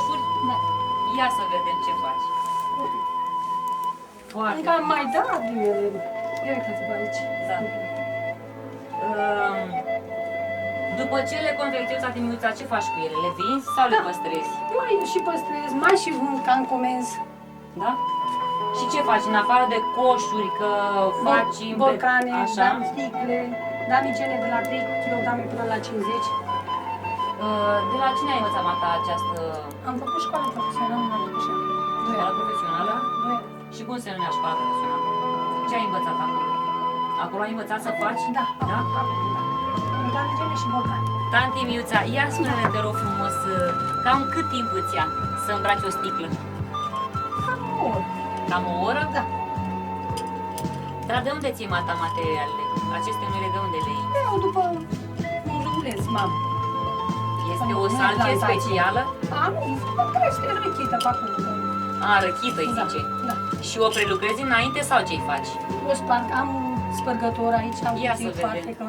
coșuri? Da. Ia să vedem ce faci. Foarte Încă am mai dat din ele. Ia uitați-vă aici. Da. După ce le confecționezi atimiuța, ce faci cu ele? Le vinzi sau le păstrezi? Mai și păstrez, mai și vând ca în comenzi. Da? Și ce faci în afară de coșuri, că faci Borcane, așa? dam sticle, damigene de la 3 kg până la 50. De la cine ai învățat, Marta, această Am făcut școală profesională la Lăpușeni. școală profesională? Da. Și cum se numea școala profesională? Ce ai învățat acolo? Acolo ai învățat să faci? Da, Da? În damigene și borcane. Tanti Miuța, ia spune-ne, te rog frumos, cam cât timp îți ia să îmbraci o sticlă? Cam o oră. Cam o oră? Da. Dar de unde ții, Marta, materialele? Aceste numere de unde le iei? Eu după un râuleț, mam. Este o salcie specială? Am, crește răchită pe acolo. A, răchită îi Da, zice. da. Și o prelucrezi înainte sau ce-i faci? O sparg, am un spărgător aici, am Ia puțin să foarte vedem. că...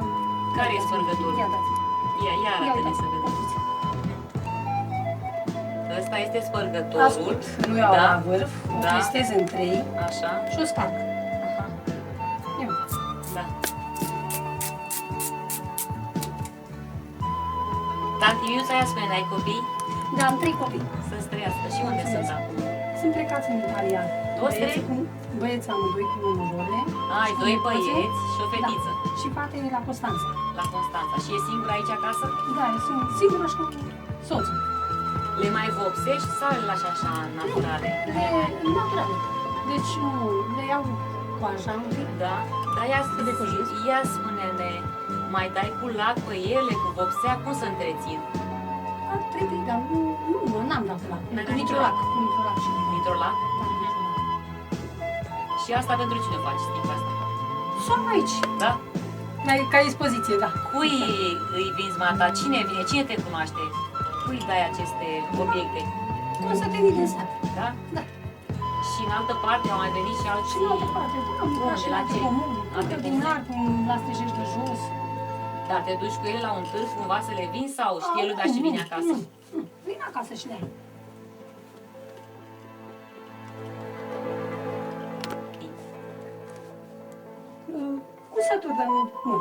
Care e spărgătorul? Ia dați. Ia arată-ne să vedem. Ăsta este spărgătorul. Ascult, nu iau Da. la vârf, o Da. pestez în 3 Așa. și o sparg. Aha. Ia uitați. Da. Tanti Miuța, ia spune, ai copii? Da, am 3 copii. Să-ți trăiască. Și unde sunt acum? Sunt plecați în Italia. Toți trei? Băieți amândoi cu nurorile. Ai doi băieți și o fetiță. Da. Și fetele la Constanța. La Constanța. Și e singură aici acasă? Da, eu sunt singură și cu soțul. Le mai vopsești sau le lași așa naturale? Le naturale. Deci nu, le iau cu așa un pic. Da? Dar ia spune-ne, mai dai cu lac pe ele, cu vopsea, cum să întrețin? Ar trebui, dar n-am dat cu lac. N-ai Cu dat nitrolac. Cu nitrolac și Nitrolac? Da, nitrolac. Și asta pentru cine faci sticla asta? Sunt aici, Da? ca expoziție, da. Cui îi vinzi, Marta? Cine vine? Cine te cunoaște? Cui dai aceste obiecte? Cum să te din sat? Da? Da. Și în altă parte au mai venit și Și alții? în altă parte, da, am Bun, luat și de la la ce? comun. Alte Din comune? arc, la Stejești de jos. Dar te duci cu ele la un târg cumva să le vinzi sau știe lumea și vine acasă? Nu, vine acasă și le ia. Cusături de mână.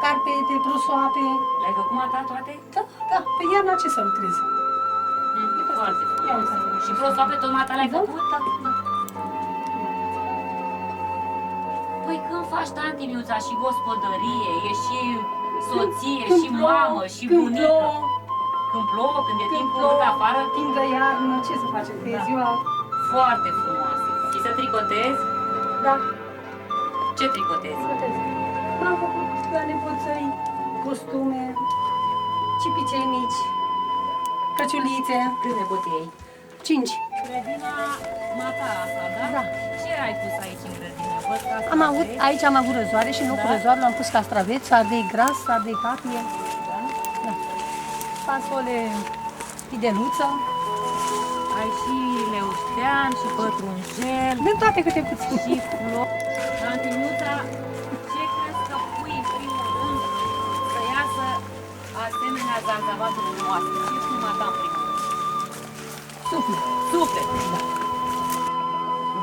Carpete, prosoape. Le-ai făcut, Marta, toate? Da, da, pe iarna ce să lucrez? Foarte Ia frumos. uitați-vă. Și prosoape tot, Marta, le-ai Da, făcut? da, da. Păi când faci, tanti Miuța, și gospodărie, e și soție, Când și plouă, mamă, și când bunică. plouă, Când plouă, când e Când timpul plouă, urât afară, timp de iarnă, ce să facem? Că e Da. ziua... foarte frumoase. Și să tricotezi? Da, Ce tricotezi? scotez. M-am făcut la nepoțăi, costume, cipicei mici, căciulițe, Câți nepoți ai? 5. Grădina mata asta, da? Da. Ce ai pus aici în grădină? Văd că asta Am avut, aici am avut răzoare și în locul Da. răzoarelor am pus castraveți, ardei gras, ardei capie, Da? da. Fasole fideluță, Ai și leuștean, și pătrunjel, de toate câte puțin. și flori. Antiniuța, ce crezi că pui în primul rând să iasă asemenea zanzavaturi frumoase? Ce spui, Marta, în primul rând? Suflet. Suflet! Da.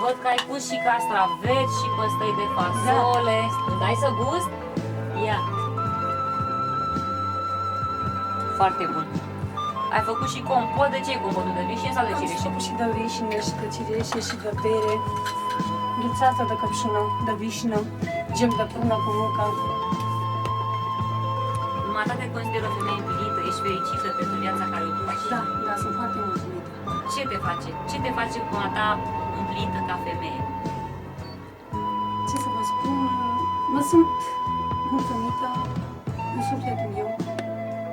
Văd că ai pus și castraveți și păstăi de fasole. Îmi dai să gust? Ia! Foarte bun. Ai făcut și compot. De ce e compotul? De vișine sau de Am cireșe? făcut și de vișine, și de cireșe, și de bere, ghețată de căpșună, de vișină, gem de prună cu mucă. Mata te consider o femeie împlinită, ești fericită pentru viața care o duci. Da, da, sunt foarte mulțumită. Ce te face? Ce te face cu ta împlinită ca femeie? Ce să vă spun, mă sunt mulțumită în sufletul meu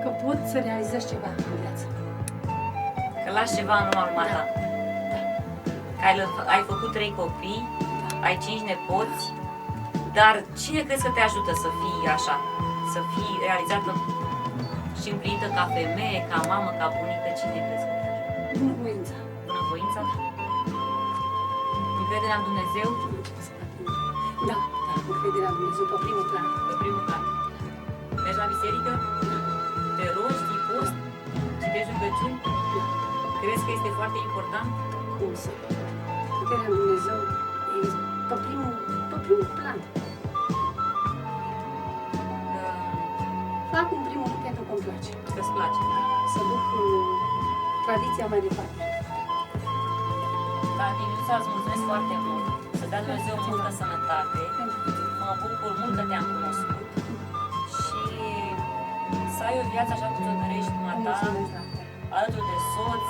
că pot să realizez ceva în viață. Că lași ceva în urma ta. Că ai făcut 3 copii, ai 5 nepoți, dar cine crezi că te ajută să fii așa? Să fii realizată și împlinită ca femeie, ca mamă, ca bunică? Cine crezi că te ajută? Bunăvoința. Bunăvoința? Încrederea în Dumnezeu? Da, da, încrederea în Dumnezeu pe primul plan. Pe primul plan. Mergi la biserică? Te rogi, ții post? Citești rugăciuni? Crezi că este foarte important? Cum să? Puterea lui Dumnezeu e pe primul plan. Fac în primul rând pentru că îmi place. Că îți place. Să duc tradiția mai departe. Tati, îți mulțumesc foarte mult. Să dea Dumnezeu multă sănătate. Pentru că Mă bucur mult că te-am cunoscut. Și să ai o viață așa cum ți-o dorești, mata, mulțumesc la fel. alături de soț,